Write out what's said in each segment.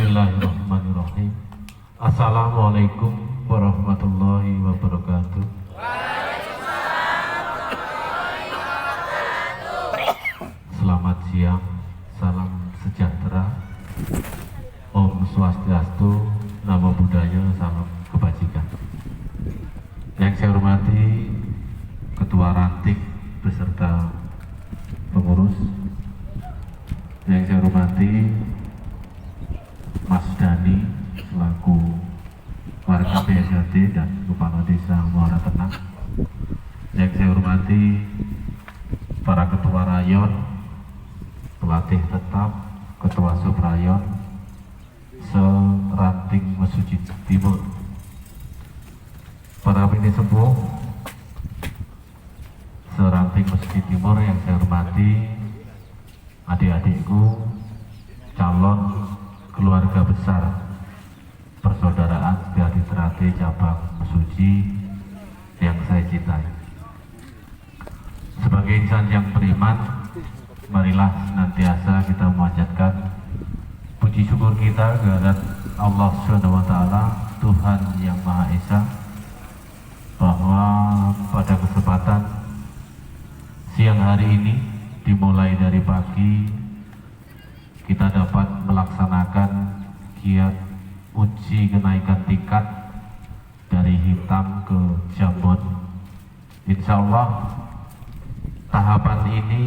Bismillahirrahmanirrahim. Assalamualaikum warahmatullahi wabarakatuh. Selamat siang, salam sejahtera, Om Swastiastu, Namo Buddhaya, salam kebajikan. Yang saya hormati Ketua Ranting beserta pengurus, yang saya hormati Mas Dani selaku warga BSD dan Kepala Desa Muara Tenang, yang saya hormati para ketua rayon, pelatih tetap, ketua subrayon se-Ranting Mesuji Timur, para pini sepuh se-Ranting Mesuji Timur yang saya hormati, adik-adikku, calon keluarga besar persaudaraan Setiadi Terate cabang Mesuji yang saya cintai. Sebagai insan yang beriman, marilah senantiasa kita memanjatkan puji syukur kita kehadirat Allah Subhanahu wa Ta'ala, Tuhan yang Maha Esa, bahwa pada kesempatan siang hari ini dimulai dari pagi kita dapat melaksanakan giat uji kenaikan tingkat dari hitam ke jambon. Insya Allah tahapan ini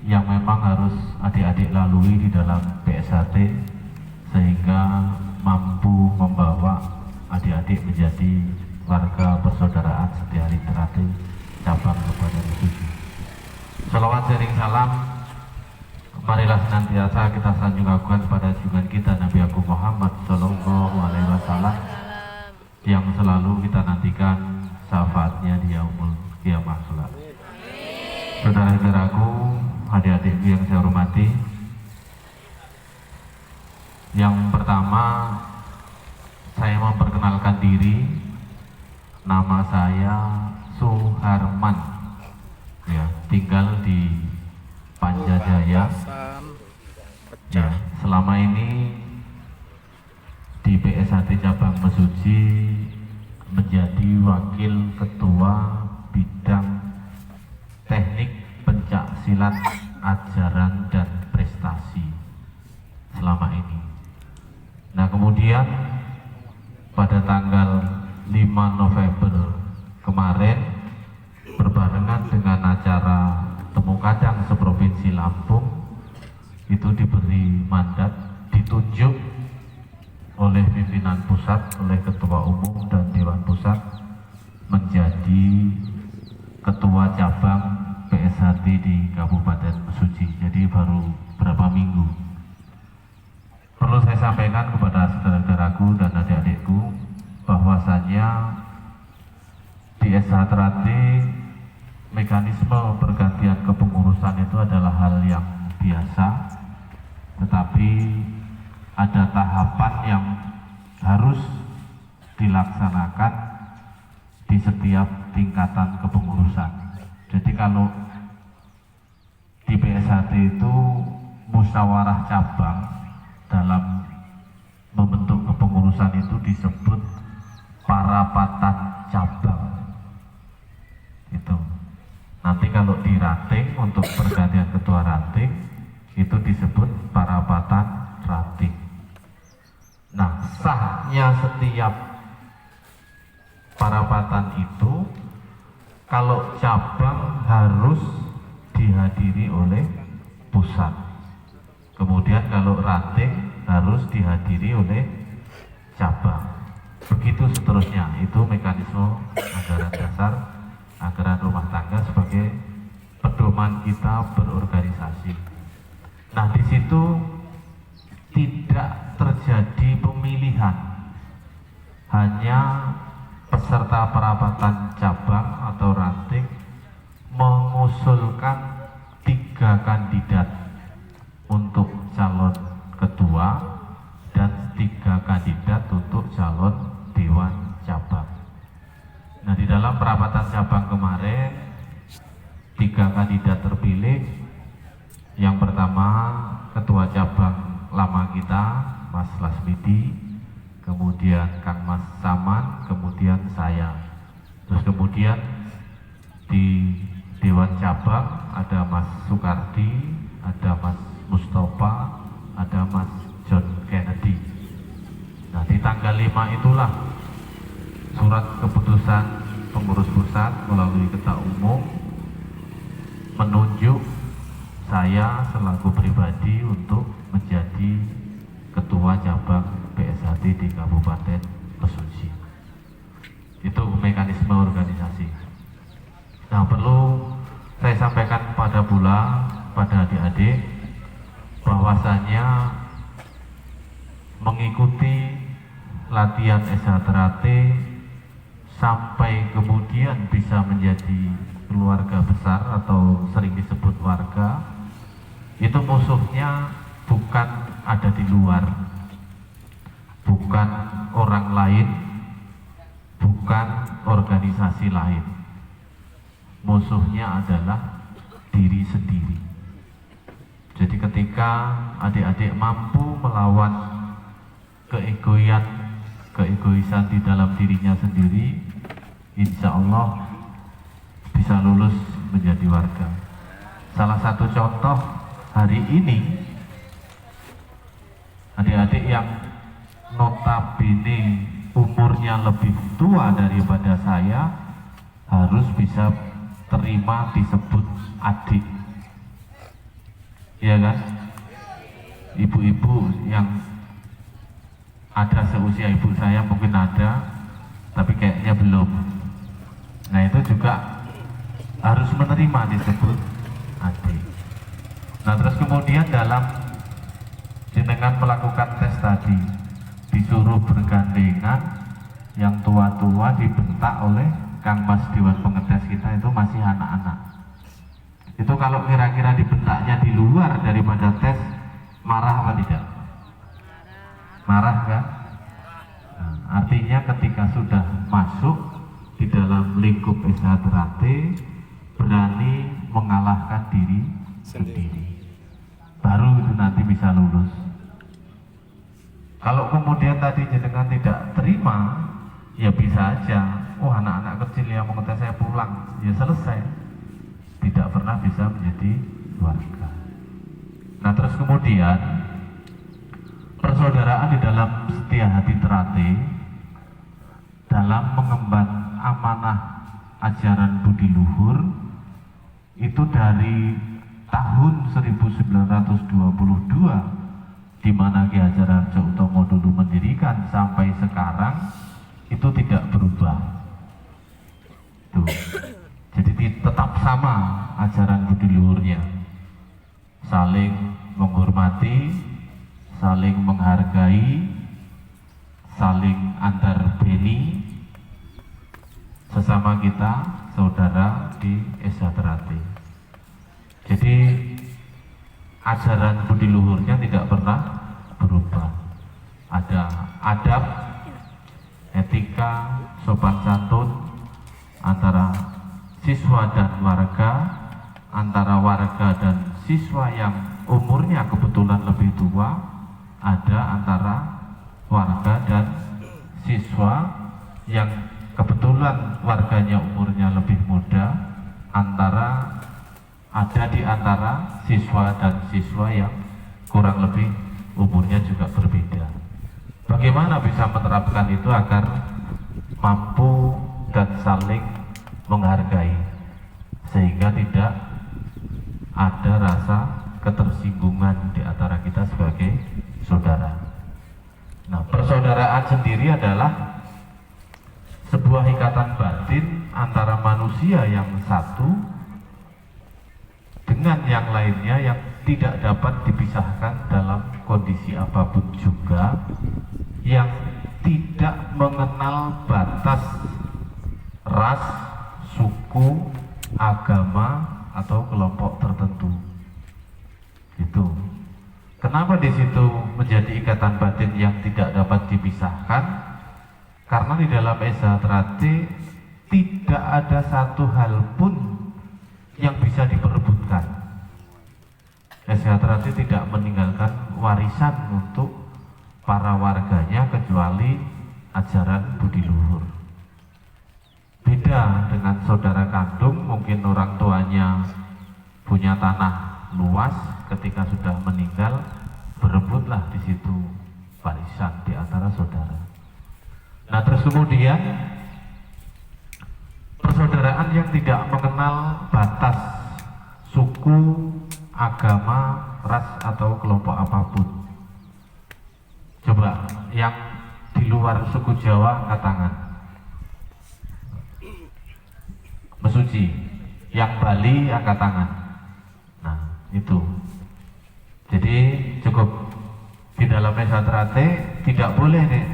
yang memang harus adik-adik lalui di dalam PSHT sehingga mampu membawa adik-adik menjadi warga persaudaraan Setiadi Terate cabang Kabupaten Mesuji. Salawat sering salam marilah senantiasa kita sanjung agungan pada junjungan kita Nabi Agung Muhammad Sallallahu Alaihi Wasallam yang selalu kita nantikan syafaatnya di yaumul qiyamah kelak. Saudara-saudaraku, adik-adikku yang saya hormati, yang pertama saya memperkenalkan diri, nama saya Suharman, ya, tinggal di Panjajaya. Ya, selama ini di PSHT cabang Mesuji menjadi wakil ketua bidang teknik pencak silat ajaran dan prestasi selama ini. Nah, kemudian pada tanggal 5 November kemarin berbarengan dengan acara Temu Kadang seprovinsi Lampung itu diberi mandat, ditunjuk oleh pimpinan pusat, oleh ketua umum dan dewan pusat menjadi ketua cabang PSHT di Kabupaten Mesuji. Jadi baru berapa minggu. Perlu saya sampaikan kepada saudara-saudaraku dan adik-adikku bahwasanya di SHT mekanisme pergantian kepengurusan itu adalah hal yang biasa, tetapi ada tahapan yang harus dilaksanakan di setiap tingkatan kepengurusan. Jadi kalau di PSHT itu musyawarah cabang dalam membentuk kepengurusan itu disebut parapatan cabang. Itu nanti kalau di ranting untuk pergantian ketua ranting itu disebut parapatan ranting. Nah, sahnya setiap parapatan itu kalau cabang harus dihadiri oleh pusat, kemudian kalau ranting harus dihadiri oleh cabang, begitu seterusnya. Itu mekanisme anggaran dasar, anggaran rumah tangga sebagai pedoman kita berorganisasi. Nah, di situ tidak terjadi pemilihan, hanya peserta perapatan cabang atau ranting mengusulkan 3 kandidat untuk calon ketua dan 3 kandidat untuk calon dewan cabang. Nah, di dalam perapatan cabang kemarin 3 kandidat terpilih. Yang pertama ketua cabang lama kita Mas Lasmidi, kemudian Kang Mas Saman, kemudian saya. Terus kemudian di Dewan Cabang ada Mas Soekardi, ada Mas Mustafa, ada Mas John Kennedy. Nah, di tanggal 5 itulah surat keputusan pengurus pusat melalui ketua umum menunjuk saya selaku pribadi untuk menjadi ketua cabang PSHT di Kabupaten Mesuji. Itu mekanisme organisasi. Nah, perlu saya sampaikan pada pula pada adik-adik bahwasanya mengikuti latihan SHTRAT sampai kemudian bisa menjadi keluarga besar atau sering disebut warga, itu musuhnya bukan ada di luar, bukan orang lain, bukan organisasi lain. Musuhnya adalah diri sendiri. Jadi ketika adik-adik mampu melawan keegoisan di dalam dirinya sendiri, insya Allah bisa lulus menjadi warga. Salah satu contoh hari ini, adik-adik yang notabene umurnya lebih tua daripada saya harus bisa terima disebut adik, ya kan? Ibu-ibu yang ada seusia ibu saya mungkin ada, tapi kayaknya belum. Nah, itu juga harus menerima disebut adik. Nah, terus kemudian dalam jenengan melakukan tes tadi disuruh bergandengan, yang tua-tua dibentak oleh Kang Mas Dewan Pengetes kita itu masih anak-anak. Itu kalau kira-kira dibentaknya di luar daripada tes, marah apa tidak? Marah kan? Nah, artinya ketika sudah masuk di dalam lingkup SHTRAT, berani mengalahkan diri sendiri, baru itu nanti bisa lulus. Kalau kemudian tadi jenengan tidak terima, ya bisa aja, oh anak-anak kecil yang mengetes saya pulang, ya selesai, tidak pernah bisa menjadi warga. Nah, terus kemudian persaudaraan di dalam setia hati Terate dalam mengemban amanah ajaran budi luhur itu dari tahun 1922 di mana Ki Hajar Harjo Utomo dulu mendirikan sampai sekarang itu tidak berubah. Tuh. Jadi tetap sama ajaran budi luhurnya, saling menghormati, saling menghargai, saling antar beni sesama kita saudara di SHTRAT. Jadi ajaran budi luhurnya tidak pernah berubah. Ada adab, etika, sopan santun antara siswa dan warga, antara warga dan siswa yang umurnya kebetulan lebih tua, ada antara warga dan siswa yang kebetulan warganya umurnya lebih muda, ada di antara siswa dan siswa yang kurang lebih umurnya juga berbeda. Bagaimana bisa menerapkan itu agar mampu dan saling menghargai sehingga tidak ada rasa ketersinggungan di antara kita sebagai saudara. Nah, persaudaraan sendiri adalah sebuah ikatan batin antara manusia yang satu dengan yang lainnya yang tidak dapat dipisahkan dalam kondisi apapun juga, yang tidak mengenal batas ras, suku, agama, atau kelompok tertentu. Itu. Kenapa di situ menjadi ikatan batin yang tidak dapat dipisahkan? Karena di dalam SHTRAT tidak ada satu hal pun yang bisa diperebutkan. SHTRAT tidak meninggalkan warisan untuk para warganya kecuali ajaran budi luhur. Beda dengan saudara kandung, mungkin orang tuanya punya tanah luas, ketika sudah meninggal berebutlah di situ warisan di antara saudara. Nah, terus kemudian persaudaraan yang tidak mengenal batas suku, agama, ras atau kelompok apapun. Coba yang di luar suku Jawa angkat tangan. Mesuji. Yang Bali angkat tangan. Nah, itu. Jadi cukup di dalam Esa Trate tidak boleh nih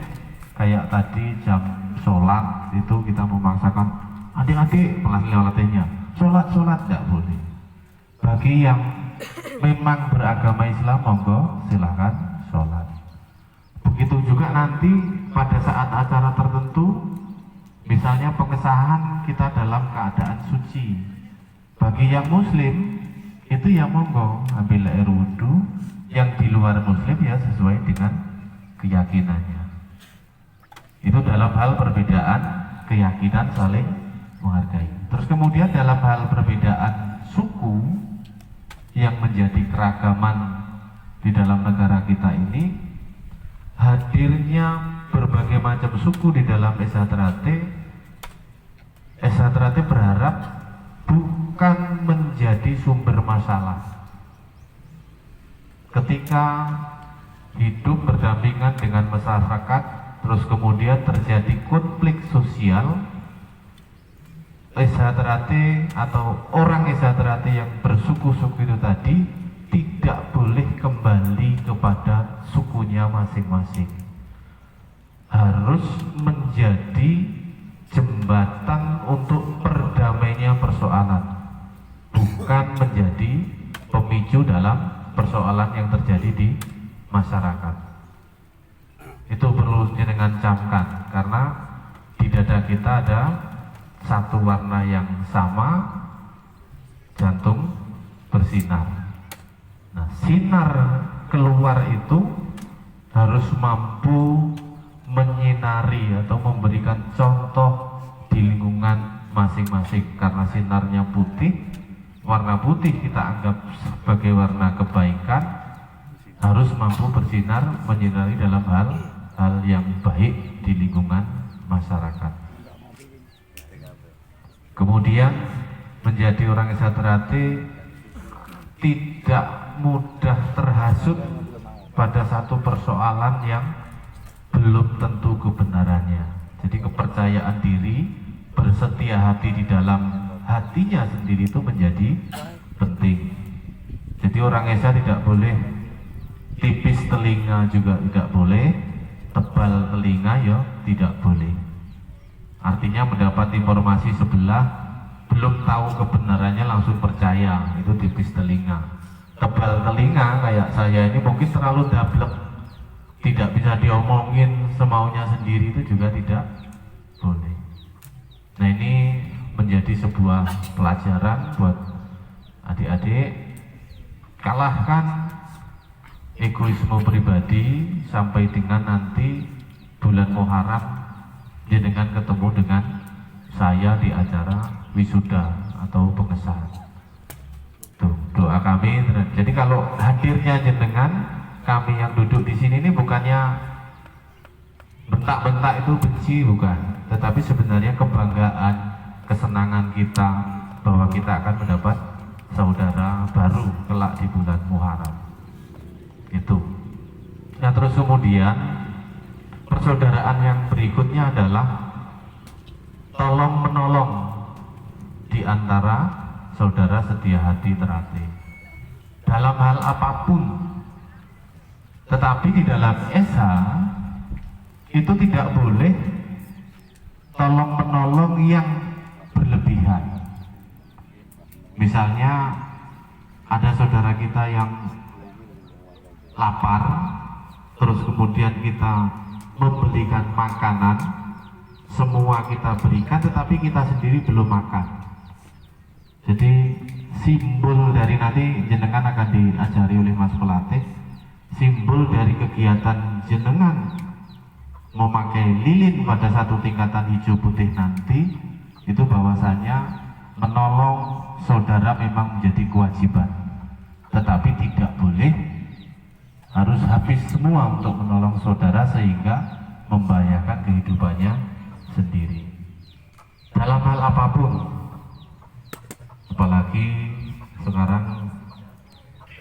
kayak tadi jam sholat itu kita memaksakan adik-adik pelatihnya sholat tidak boleh. Bagi yang memang beragama Islam monggo silahkan sholat. Begitu juga nanti pada saat acara tertentu, misalnya pengesahan kita dalam keadaan suci. Bagi yang muslim itu ya monggo ambil air wudhu, yang di luar muslim ya sesuai dengan keyakinannya. Itu dalam hal perbedaan keyakinan saling menghargai. Terus kemudian dalam hal perbedaan suku yang menjadi keragaman di dalam negara kita ini, hadirnya berbagai macam suku di dalam Esa Trate berharap bukan menjadi sumber masalah. Ketika hidup berdampingan dengan masyarakat, terus kemudian terjadi konflik sosial, Esa Trate atau orang Esa Trate yang bersuku-suku itu tadi tidak boleh kembali kepada sukunya masing-masing. Harus menjadi jembatan untuk perdamainya persoalan, bukan menjadi pemicu dalam persoalan yang terjadi di masyarakat. Itu perlu jenengan camkan, karena di dada kita ada satu warna yang sama, jantung bersinar. Nah, sinar keluar itu harus mampu menyinari atau memberikan contoh di lingkungan masing-masing. Karena sinarnya putih, warna putih kita anggap sebagai warna kebaikan, harus mampu bersinar menyinari dalam hal yang baik di lingkungan masyarakat. Kemudian menjadi orang Esa Trate tidak mudah terhasut pada satu persoalan yang belum tentu kebenarannya. Jadi kepercayaan diri, bersetia hati di dalam hatinya sendiri itu menjadi penting. Jadi orang Esa tidak boleh tipis telinga, juga tidak boleh tebal telinga, ya tidak boleh. Artinya mendapat informasi sebelah belum tahu kebenarannya langsung percaya, itu tipis telinga. Tebal telinga kayak saya ini mungkin terlalu dablek, tidak bisa diomongin semaunya sendiri, itu juga tidak boleh. Nah, ini menjadi sebuah pelajaran buat adik-adik. Kalahkan egoisme pribadi sampai dengan nanti bulan Muharram jenengan ketemu dengan saya di acara wisuda atau pengesahan. Tuh, doa kami. Jadi kalau hadirnya jenengan, kami yang duduk di sini ini bukannya bentak-bentak itu benci, bukan, tetapi sebenarnya kebanggaan, kesenangan kita bahwa kita akan mendapat saudara baru kelak di bulan Muharram. Itu. Nah, terus kemudian persaudaraan yang berikutnya adalah tolong menolong di antara saudara setia hati Trate dalam hal apapun. Tetapi di dalam Esa itu tidak boleh tolong menolong yang berlebihan. Misalnya ada saudara kita yang lapar, terus kemudian kita membelikan makanan, semua kita berikan, tetapi kita sendiri belum makan. Jadi simbol dari nanti jenengan akan diajari oleh Mas Pelatih, simbol dari kegiatan jenengan memakai lilin pada satu tingkatan hijau putih nanti, itu bahwasanya menolong saudara memang menjadi kewajiban, tetapi tidak boleh harus habis semua untuk menolong saudara sehingga membahayakan kehidupannya sendiri dalam hal apapun. Apalagi sekarang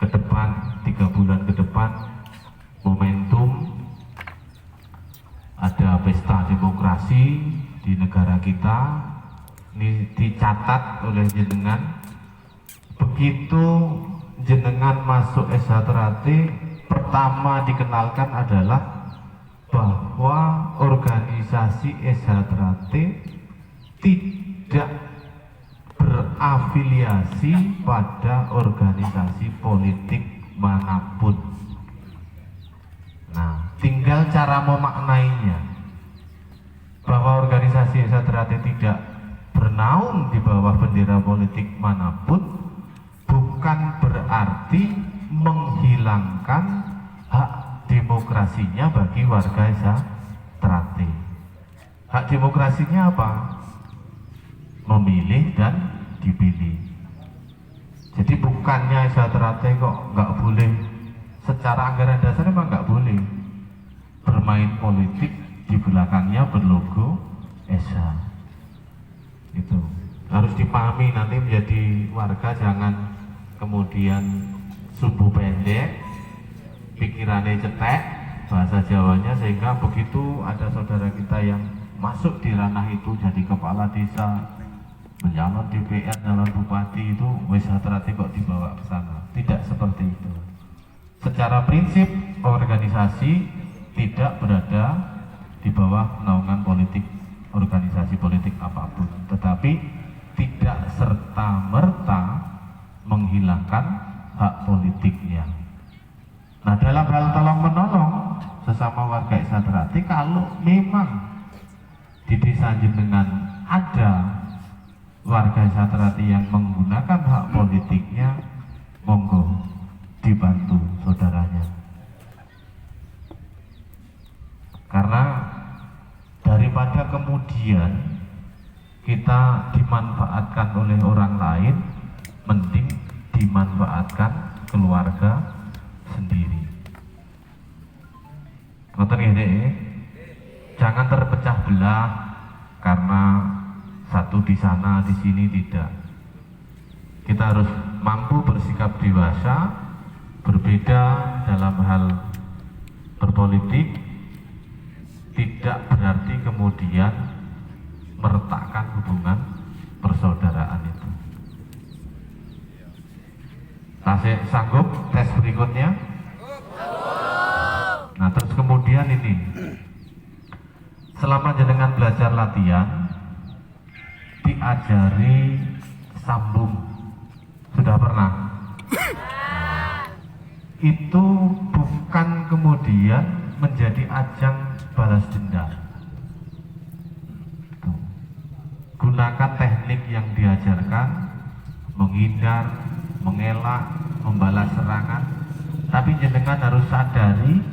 ke depan, 3 bulan ke depan, momentum ada pesta demokrasi di negara kita. Ini dicatat oleh jenengan, begitu jenengan masuk SH pertama dikenalkan adalah bahwa organisasi SH tidak berafiliasi pada organisasi politik manapun. Nah, tinggal cara memaknainya, bahwa organisasi SH tidak bernaung di bawah bendera politik manapun bukan berarti menghilangkan hak demokrasinya bagi warga SH. Hak demokrasinya apa? Memilih dan dipilih. Jadi bukannya SH kok nggak boleh, secara anggaran dasar memang nggak boleh bermain politik di belakangnya berlogo SH. Itu harus dipahami nanti menjadi warga, jangan kemudian sumbu pendek, pikirannya cetek, bahasa Jawanya, sehingga begitu ada saudara kita yang masuk di ranah itu jadi kepala desa, menyalon DPR, nyalon bupati, itu wis hati-hati kok dibawa ke sana. Tidak seperti itu. Secara prinsip organisasi tidak berada di bawah naungan politik, organisasi politik apapun, tetapi tidak serta-merta menghilangkan hak politiknya. Nah, dalam hal tolong menolong sesama warga SH, kalau memang di desa jenengan ada warga SH yang menggunakan hak politiknya, monggo dibantu saudaranya. Karena daripada kemudian kita dimanfaatkan oleh orang lain, mending dimanfaatkan keluarga sendiri. Ngoten nggih, jangan terpecah belah karena satu di sana di sini, tidak. Kita harus mampu bersikap dewasa, berbeda dalam hal berpolitik, tidak berarti kemudian meretakkan hubungan persaudaraan itu. Tasik sanggup tes berikutnya? Nah, terus kemudian ini, selama jenengan belajar latihan, diajari sambung, sudah pernah? Itu bukan kemudian menjadi ajang balas dendam. Gunakan teknik yang diajarkan, menghindar, mengelak, membalas serangan, tapi jenengan harus sadari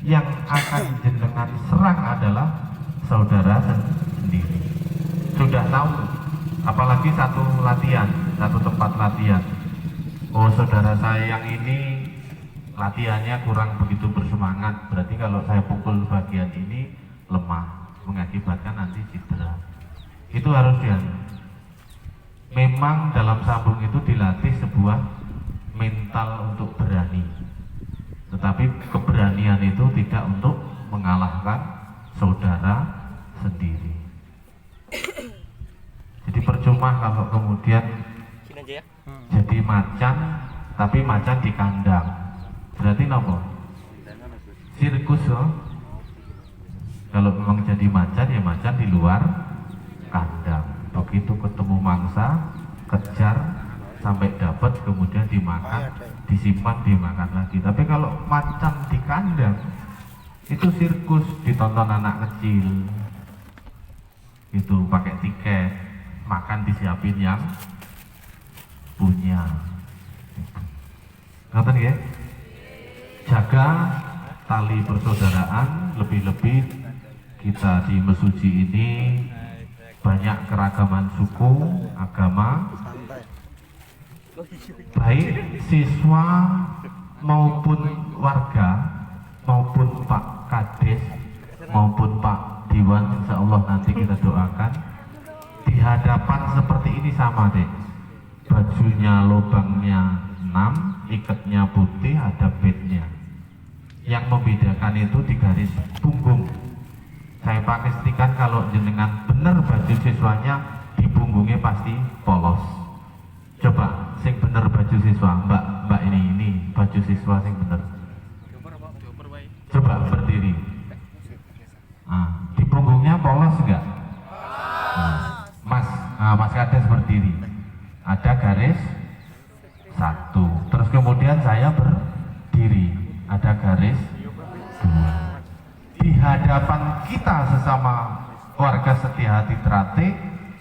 yang akan jenengan serang adalah saudara sendiri. Sudah tahu, apalagi satu latihan, satu tempat latihan, oh saudara saya yang ini latihannya kurang begitu bersemangat, berarti kalau saya pukul bagian ini lemah, mengakibatkan nanti cedera. Itu harus ya. Memang dalam sambung itu dilatih sebuah mental untuk berani, tetapi keberanian itu tidak untuk mengalahkan saudara sendiri. Jadi percuma kalau kemudian jadi macan, tapi macan di kandang. Berarti nopo? Sirkus loh. Kalau memang jadi macan, ya macan di luar kandang. Begitu ketemu mangsa, kejar sampai dapat, kemudian dimakan, disimpan, dimakan lagi. Tapi kalau macan di kandang, itu sirkus, ditonton anak kecil. Itu pakai tiket, makan disiapin yang punya. Ngerti ya? jaga tali persaudaraan, lebih-lebih kita di Mesuji ini banyak keragaman suku, agama, baik siswa maupun warga, maupun Pak Kades, maupun Pak Diwan, insya Allah nanti kita doakan di hadapan seperti ini sama deh, bajunya lubangnya 6, ikatnya putih, ada bednya. Yang membedakan itu di garis punggung. Saya pakai stikan kalau jenengan bener baju siswanya di punggungnya pasti polos. Coba sing bener baju siswa, mbak ini baju siswa sing bener. Coba berdiri. Nah, di punggungnya polos enggak? Nah, Mas Kades berdiri. Ada garis 1. Terus kemudian saya berdiri. Ada garis 2. Di hadapan kita sesama warga Setiahati Trate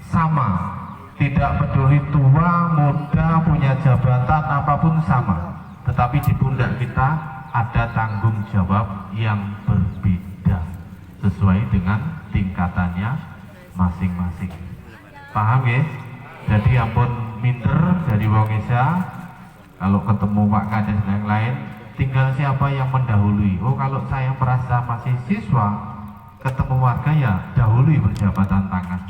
sama. Tidak peduli tua, muda, punya jabatan apapun sama. Tetapi di pundak kita ada tanggung jawab yang berbeda sesuai dengan tingkatannya masing-masing. Paham ya? Jadi ampun minder dari wong Esa, kalau ketemu Pak Kades dan yang lain, tinggal siapa yang mendahului. Oh, kalau saya merasa masih siswa, ketemu warga ya dahului berjabatan tangan.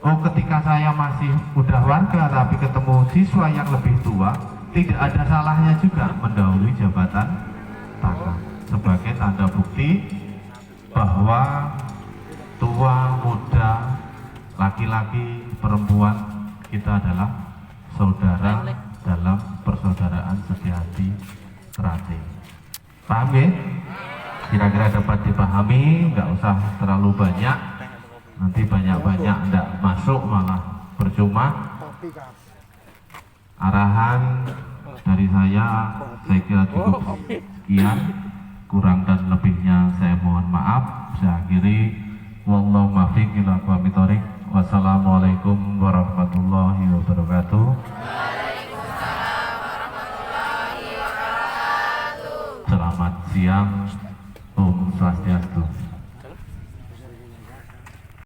Oh, ketika saya masih udah warga tapi ketemu siswa yang lebih tua, tidak ada salahnya juga mendahului jabatan tangan sebagai tanda bukti bahwa tua, muda, laki-laki, perempuan, kita adalah saudara dalam persaudaraan Setiahati Trate. Paham ya? Kira-kira dapat dipahami, nggak usah terlalu banyak, nanti banyak-banyak nggak masuk malah percuma. Arahan dari saya kira cukup sekian, kurang dan lebihnya saya mohon maaf. Saya akhiri, wallahu muwaffiq ila aqwamit thoriq. Wassalamualaikum warahmatullahi wabarakatuh. Selamat siang, Om Swastiastu.